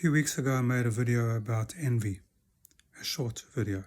few weeks ago I made a video about envy, a short video.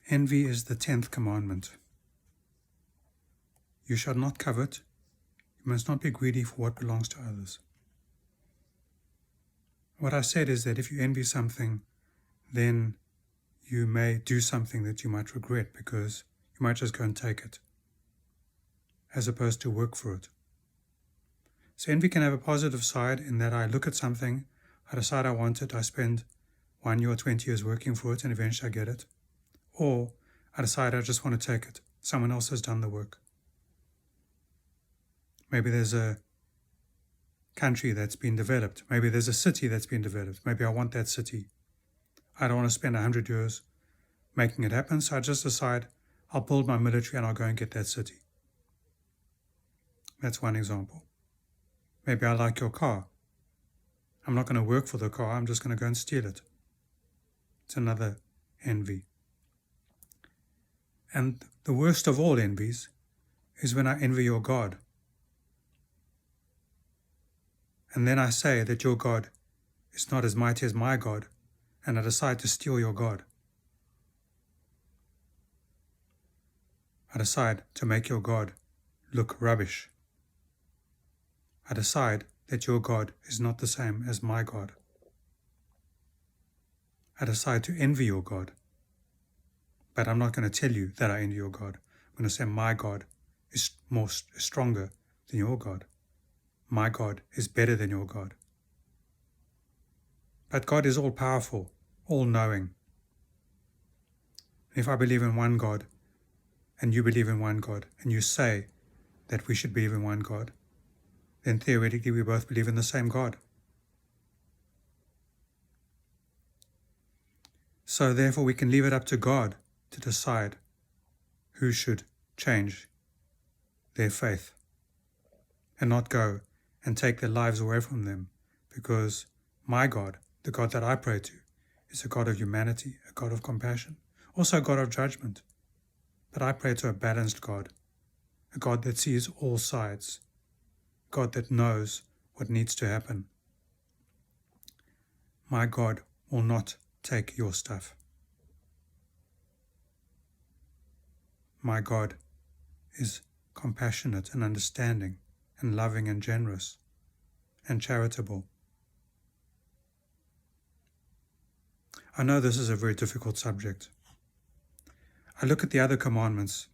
Envy is the 10th commandment. You shall not covet, you must not be greedy for what belongs to others. What I said is that if you envy something, then you may do something that you might regret because you might just go and take it, as opposed to work for it. So envy can have a positive side in that I look at something, I decide I want it, I spend 1 year or 20 years working for it, and eventually I get it. Or I decide I just want to take it. Someone else has done the work. Maybe there's a country that's been developed. Maybe there's a city that's been developed. Maybe I want that city. I don't want to spend 100 years making it happen, so I just decide I'll build my military and I'll go and get that city. That's one example. Maybe I like your car. I'm not going to work for the car, I'm just going to go and steal it. It's another envy. And the worst of all envies is when I envy your God. And then I say that your God is not as mighty as my God, and I decide to steal your God. I decide to make your God look rubbish. I decide that your God is not the same as my God. I decide to envy your God. But I'm not going to tell you that I envy your God. I'm going to say my God is stronger than your God. My God is better than your God. But God is all-powerful, all-knowing. If I believe in one God, and you believe in one God, and you say that we should believe in one God, then theoretically we both believe in the same God. So therefore we can leave it up to God to decide who should change their faith and not go and take their lives away from them, because my God, the God that I pray to, is a God of humanity, a God of compassion, also a God of judgment. But I pray to a balanced God, a God that sees all sides, a God that knows what needs to happen. My God will not take your stuff. My God is compassionate and understanding and loving and generous and charitable. I know this is a very difficult subject. I look at the other commandments.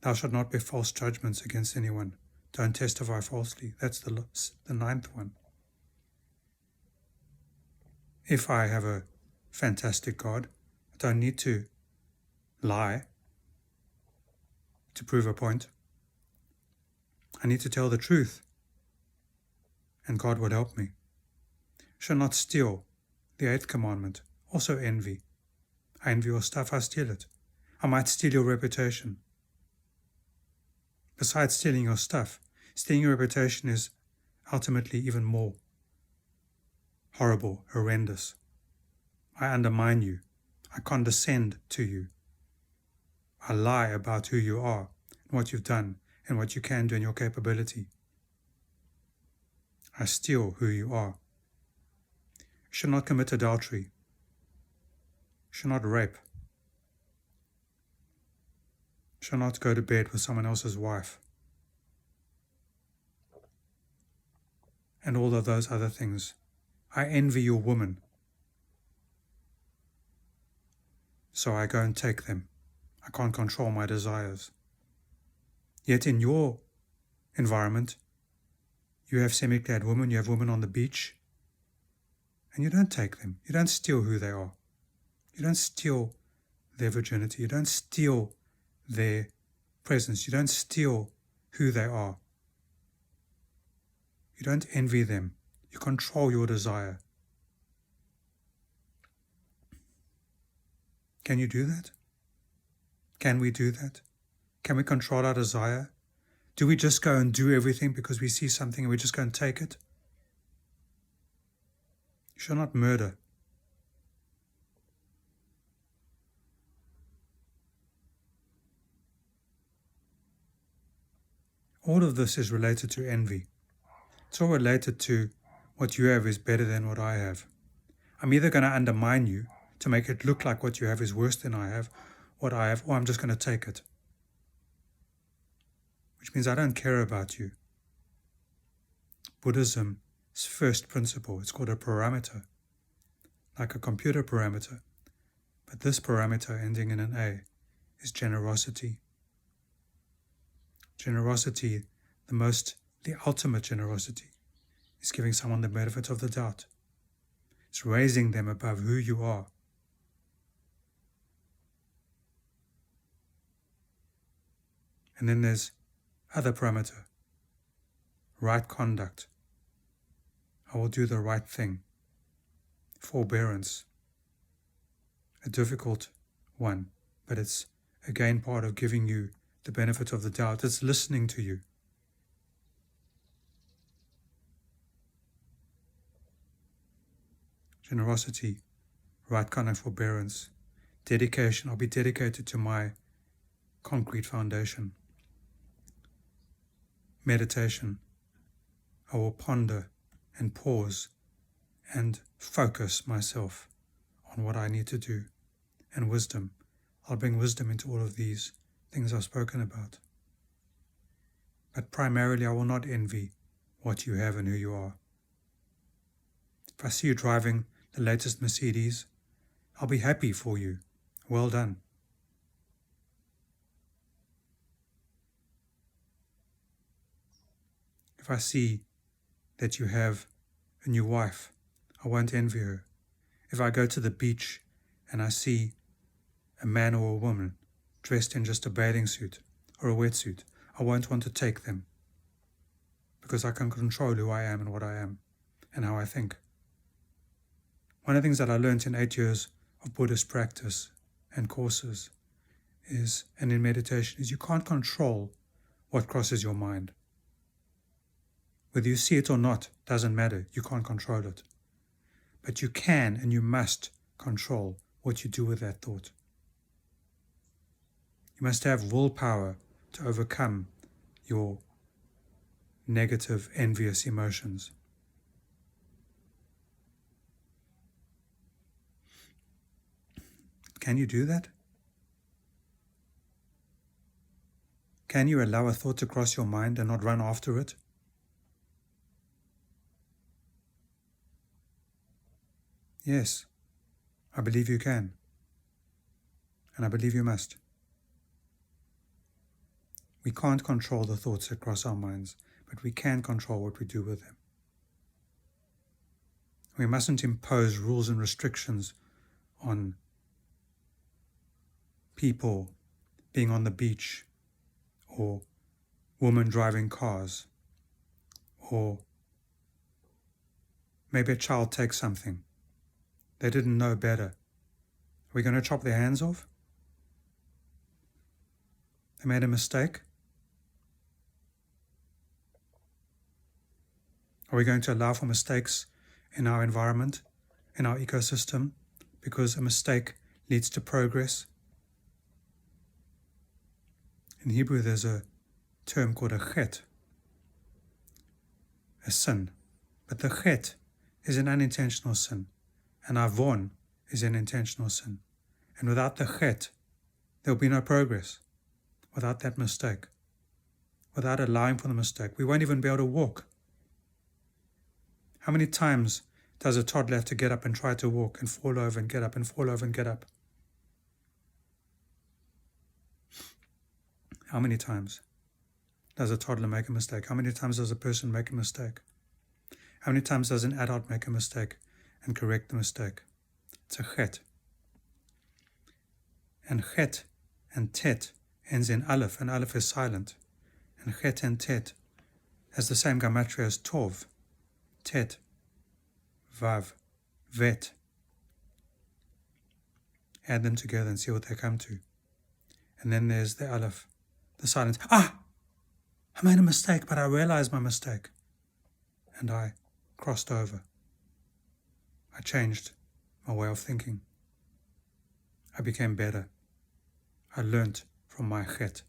Thou shalt not bear false judgments against anyone. Don't testify falsely. That's the 9th one. If I have a fantastic God, I don't need to lie to prove a point. I need to tell the truth, and God would help me. Shall not steal, the 8th commandment. Also envy. I envy your stuff, I steal it. I might steal your reputation. Besides stealing your stuff, stealing your reputation is ultimately even more horrible, horrendous. I undermine you. I condescend to you. I lie about who you are, and what you've done, and what you can do in your capability. I steal who you are. You shall not commit adultery. You shall not rape. You shall not go to bed with someone else's wife. And all of those other things. I envy your woman, so I go and take them. I can't control my desires. Yet in your environment, you have semi-clad women, you have women on the beach, and you don't take them. You don't steal who they are. You don't steal their virginity. You don't steal their presence. You don't steal who they are. You don't envy them. You control your desire. Can you do that? Can we do that? Can we control our desire? Do we just go and do everything because we see something and we just go and take it? You shall not murder. All of this is related to envy. It's all related to what you have is better than what I have. I'm either going to undermine you to make it look like what you have is worse than what I have, or I'm just going to take it. Which means I don't care about you. Buddhism's first principle, it's called a parameter, like a computer parameter. But this parameter ending in an A is generosity. Generosity, the ultimate generosity, is giving someone the benefit of the doubt. It's raising them above who you are. And then there's other parameter, right conduct. I will do the right thing. Forbearance, a difficult one, but it's again part of giving you the benefit of the doubt. It's listening to you. Generosity, right conduct, forbearance, dedication. I'll be dedicated to my concrete foundation. Meditation. I will ponder and pause and focus myself on what I need to do. And wisdom. I'll bring wisdom into all of these things I've spoken about. But primarily I will not envy what you have and who you are. If I see you driving the latest Mercedes, I'll be happy for you. Well done. If I see that you have a new wife, I won't envy her. If I go to the beach and I see a man or a woman dressed in just a bathing suit or a wetsuit, I won't want to take them, because I can control who I am and what I am and how I think. One of the things that I learned in 8 years of Buddhist practice and courses and in meditation, is you can't control what crosses your mind. Whether you see it or not doesn't matter. You can't control it. But you can and you must control what you do with that thought. You must have willpower to overcome your negative, envious emotions. Can you do that? Can you allow a thought to cross your mind and not run after it? Yes, I believe you can. And I believe you must. We can't control the thoughts that cross our minds, but we can control what we do with them. We mustn't impose rules and restrictions on people being on the beach, or women driving cars, or maybe a child takes something. They didn't know better. Are we going to chop their hands off? They made a mistake. Are we going to allow for mistakes in our environment, in our ecosystem, because a mistake leads to progress? In Hebrew, there's a term called a chet, a sin. But the chet is an unintentional sin, and avon is an intentional sin. And without the chet, there will be no progress. Without that mistake, without allowing for the mistake, we won't even be able to walk. How many times does a toddler have to get up and try to walk and fall over and get up and fall over and get up? How many times does a toddler make a mistake? How many times does a person make a mistake? How many times does an adult make a mistake and correct the mistake? It's a chet. And chet and tet ends in aleph, and aleph is silent. And chet and tet has the same gematria as tov, tet, vav, vet. Add them together and see what they come to. And then there's the aleph, the silence. I made a mistake, but I realized my mistake. And I crossed over. I changed my way of thinking. I became better. I learnt from my chet.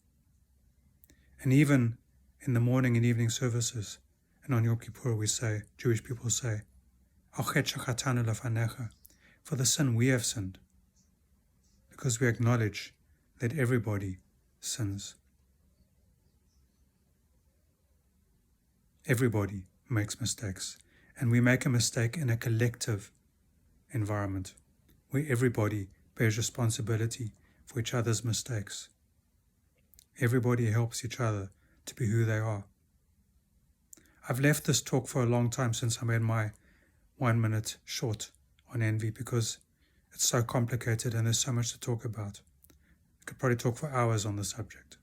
And even in the morning and evening services, And on Yom Kippur we say, Jewish people say, Achet shechatanu lefanecha, for the sin we have sinned, because we acknowledge that everybody sins. Everybody makes mistakes, and we make a mistake in a collective environment where everybody bears responsibility for each other's mistakes. Everybody helps each other to be who they are. I've left this talk for a long time since I made my 1 minute short on envy, because it's so complicated and there's so much to talk about. I could probably talk for hours on the subject.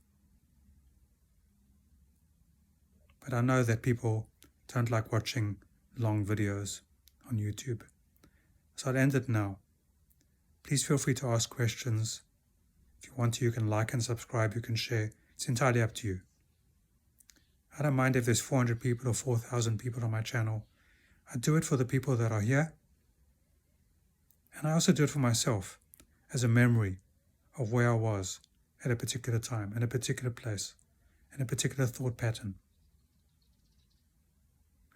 But I know that people don't like watching long videos on YouTube. So I'll end it now. Please feel free to ask questions. If you want to, you can like and subscribe, you can share. It's entirely up to you. I don't mind if there's 400 people or 4,000 people on my channel. I do it for the people that are here. And I also do it for myself as a memory of where I was at a particular time, in a particular place, in a particular thought pattern.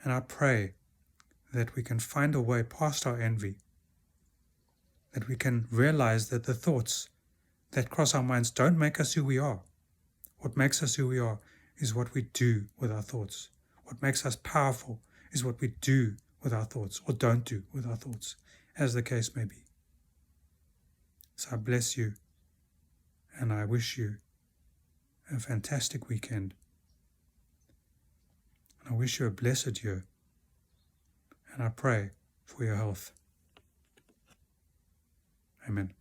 And I pray that we can find a way past our envy, that we can realize that the thoughts that cross our minds don't make us who we are. What makes us who we are is what we do with our thoughts. What makes us powerful is what we do with our thoughts, or don't do with our thoughts, as the case may be. So I bless you, and I wish you a fantastic weekend. And I wish you a blessed year, and I pray for your health. Amen.